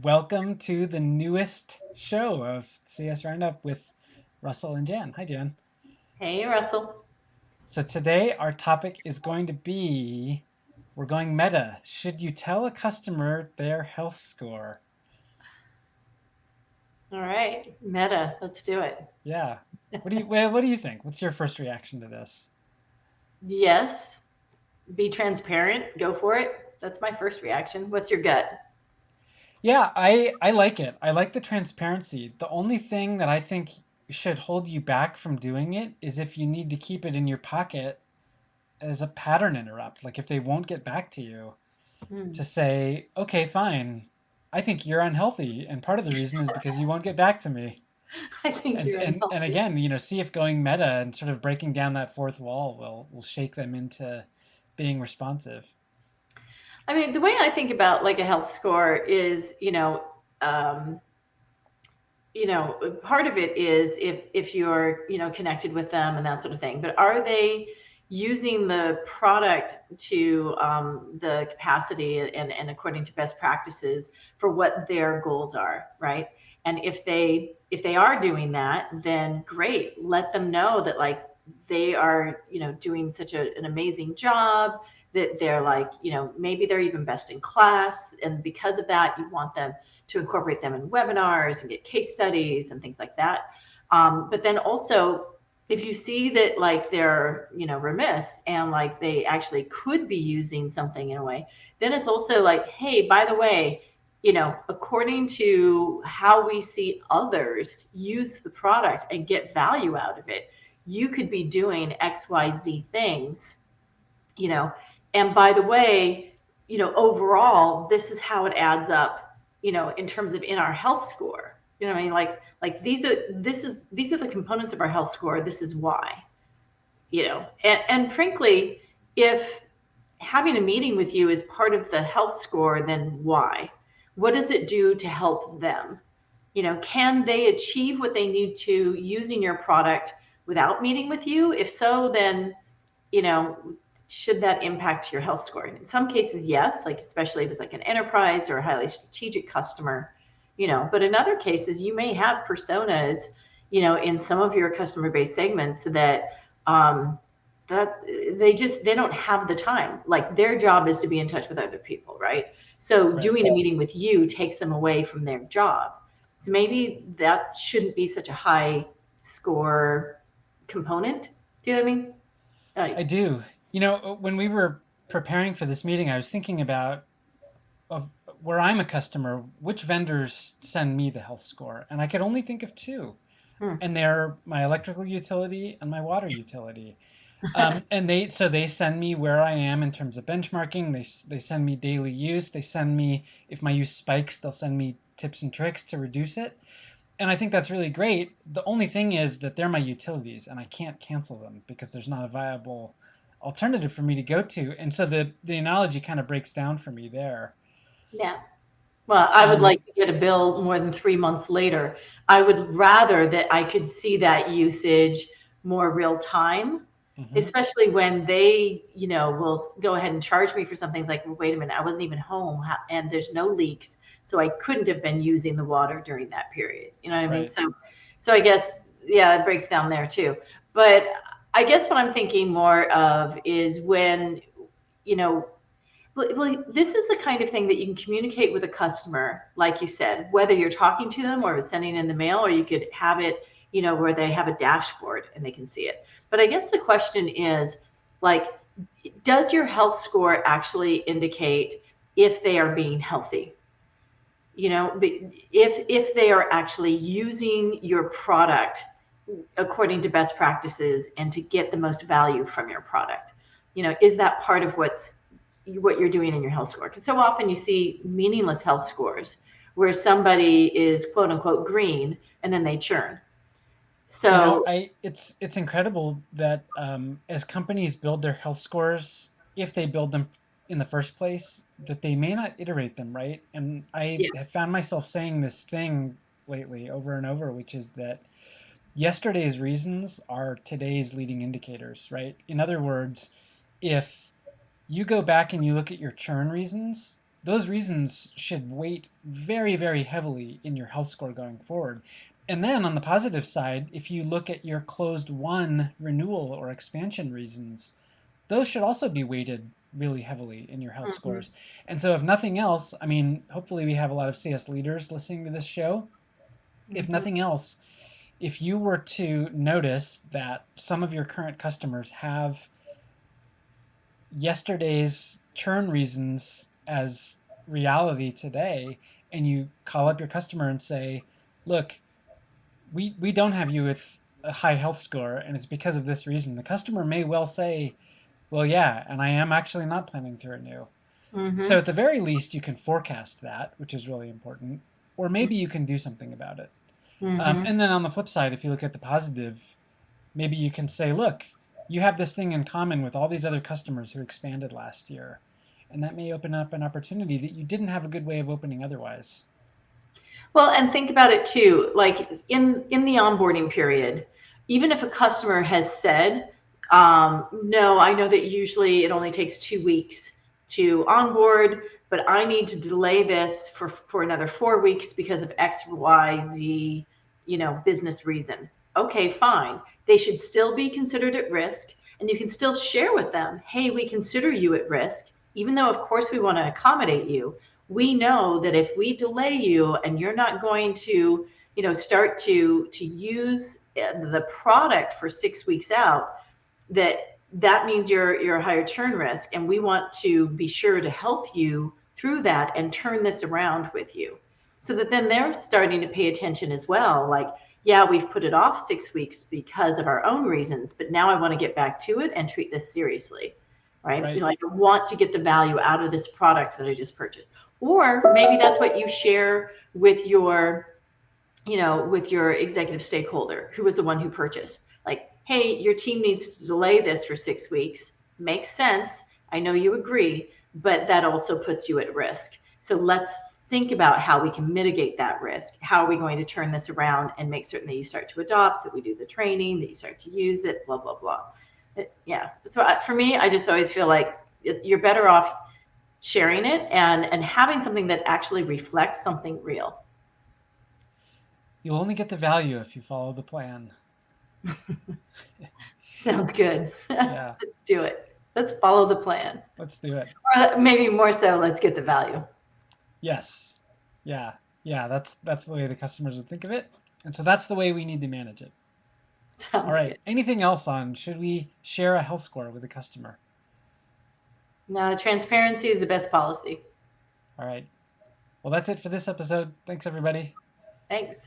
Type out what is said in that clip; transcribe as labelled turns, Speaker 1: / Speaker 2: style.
Speaker 1: Welcome to the newest show of CS Roundup with Russell and Jan. Hi, Jan.
Speaker 2: Hey, Russell.
Speaker 1: So today our topic is going to be we're going meta. Should you tell a customer their health score?
Speaker 2: All right, meta. Let's do it.
Speaker 1: Yeah. What do you think? What's your first reaction to this?
Speaker 2: Yes, be transparent. Go for it. That's my first reaction. What's your gut?
Speaker 1: Yeah, I like it. I like the transparency. The only thing that I think should hold you back from doing it is if you need to keep it in your pocket as a pattern interrupt. Like if they won't get back to you,
Speaker 2: Hmm.
Speaker 1: to say, okay, fine, I think you're unhealthy, and part of the reason is because you won't get back to me.
Speaker 2: I think
Speaker 1: And
Speaker 2: you're
Speaker 1: and and
Speaker 2: unhealthy.
Speaker 1: again, see if going meta and sort of breaking down that fourth wall will shake them into being responsive.
Speaker 2: I mean, the way I think about like a health score is, part of it is if you're, connected with them and that sort of thing. But are they using the product to the capacity and according to best practices for what their goals are, right? And if they are doing that, then great. Let them know that like they are, doing such an amazing job, that they're like, maybe they're even best in class, and because of that, you want them to incorporate them in webinars and get case studies and things like that. But then also, if you see that like they're remiss and like they actually could be using something in a way, then it's also like, hey, by the way, according to how we see others use the product and get value out of it, you could be doing XYZ things, you know and by the way, overall this is how it adds up, in terms of in our health score. I mean, like these are the components of our health score. This is why. And frankly, if having a meeting with you is part of the health score, then why? What does it do to help them? Can they achieve what they need to using your product without meeting with you? If so, then you know, should that impact your health score? In some cases, yes, like especially if it's like an enterprise or a highly strategic customer, but in other cases, you may have personas, in some of your customer base segments that that they don't have the time. Like their job is to be in touch with other people, right? So
Speaker 1: Right.
Speaker 2: doing a meeting with you takes them away from their job. So maybe that shouldn't be such a high score component. Do you know what I mean?
Speaker 1: I do. When we were preparing for this meeting, I was thinking about of where I'm a customer, which vendors send me the health score, and I could only think of two,
Speaker 2: Hmm.
Speaker 1: and they're my electrical utility and my water utility. And they send me where I am in terms of benchmarking. They send me daily use. They send me if my use spikes, they'll send me tips and tricks to reduce it. And I think that's really great. The only thing is that they're my utilities, and I can't cancel them because there's not a viable alternative for me to go to. And so the analogy kind of breaks down for me there.
Speaker 2: Yeah. Well, I would
Speaker 1: Um,
Speaker 2: like to get a bill more than 3 months later. I would rather that I could see that usage more real time,
Speaker 1: mhm,
Speaker 2: especially when they, will go ahead and charge me for something. It's like, well, wait a minute, I wasn't even home and there's no leaks. So I couldn't have been using the water during that period. You know what I mean?
Speaker 1: right.
Speaker 2: So I guess, yeah, it breaks down there too. But I guess what I'm thinking more of is when, you know, well, this is the kind of thing that you can communicate with a customer, like you said, whether you're talking to them or it's sending in the mail, or you could have it, where they have a dashboard and they can see it. But I guess the question is, like, does your health score actually indicate if they are being healthy? If they are actually using your product according to best practices and to get the most value from your product, is that part of what you're doing in your health score? Because so often you see meaningless health scores where somebody is quote unquote green and then they churn. So
Speaker 1: I it's incredible that as companies build their health scores, if they build them in the first place, that they may not iterate them, right? And I
Speaker 2: yeah,
Speaker 1: have found myself saying this thing lately over and over, which is that yesterday's reasons are today's leading indicators, right? In other words, if you go back and you look at your churn reasons, those reasons should weight very, very heavily in your health score going forward. And then on the positive side, if you look at your closed won renewal or expansion reasons, those should also be weighted really heavily in your health
Speaker 2: Mm-hmm.
Speaker 1: scores. And so if nothing else, I mean, hopefully we have a lot of CS leaders listening to this show. If
Speaker 2: Mm-hmm.
Speaker 1: nothing else, if you were to notice that some of your current customers have yesterday's churn reasons as reality today, and you call up your customer and say, look, we don't have you with a high health score, and it's because of this reason. The customer may well say, well, yeah, and I am actually not planning to renew. So
Speaker 2: Mm-hmm.
Speaker 1: at the very least, you can forecast that, which is really important, or maybe you can do something about it.
Speaker 2: Mm-hmm.
Speaker 1: And then on the flip side, if you look at the positive, maybe you can say, look, you have this thing in common with all these other customers who expanded last year. And that may open up an opportunity that you didn't have a good way of opening otherwise.
Speaker 2: Well, and think about it too, like in the onboarding period, even if a customer has said, no, I know that usually it only takes 2 weeks to onboard, but I need to delay this for another 4 weeks because of X, Y, Z, business reason. Okay, fine. They should still be considered at risk, and you can still share with them, hey, we consider you at risk, even though of course we want to accommodate you. We know that if we delay you and you're not going to start to use the product for 6 weeks out, that means you're a higher churn risk, and we want to be sure to help you through that and turn this around with you, so that then they're starting to pay attention as well, like, yeah, we've put it off 6 weeks because of our own reasons, but now I want to get back to it and treat this seriously, right?
Speaker 1: Right.
Speaker 2: Like, I want to get the value out of this product that I just purchased. Or maybe that's what you share with your executive stakeholder who was the one who purchased. Like, hey, your team needs to delay this for 6 weeks. Makes sense. I know you agree, but that also puts you at risk. So let's think about how we can mitigate that risk. How are we going to turn this around and make certain that you start to adopt, that we do the training, that you start to use it, blah, blah, blah. Yeah. So for me, I just always feel like you're better off sharing it and having something that actually reflects something real.
Speaker 1: You'll only get the value if you follow the plan.
Speaker 2: Sounds good.
Speaker 1: Yeah,
Speaker 2: Let's do it. Let's follow the plan.
Speaker 1: let's do it.
Speaker 2: Or maybe more so, let's get the value.
Speaker 1: Yes. Yeah. Yeah, that's the way the customers would think of it. And so that's the way we need to manage it. All
Speaker 2: Sounds good.
Speaker 1: right. Anything else on should we share a health score with the customer?
Speaker 2: Now, transparency is the best policy.
Speaker 1: All right. Well, that's it for this episode. Thanks, everybody.
Speaker 2: Thanks.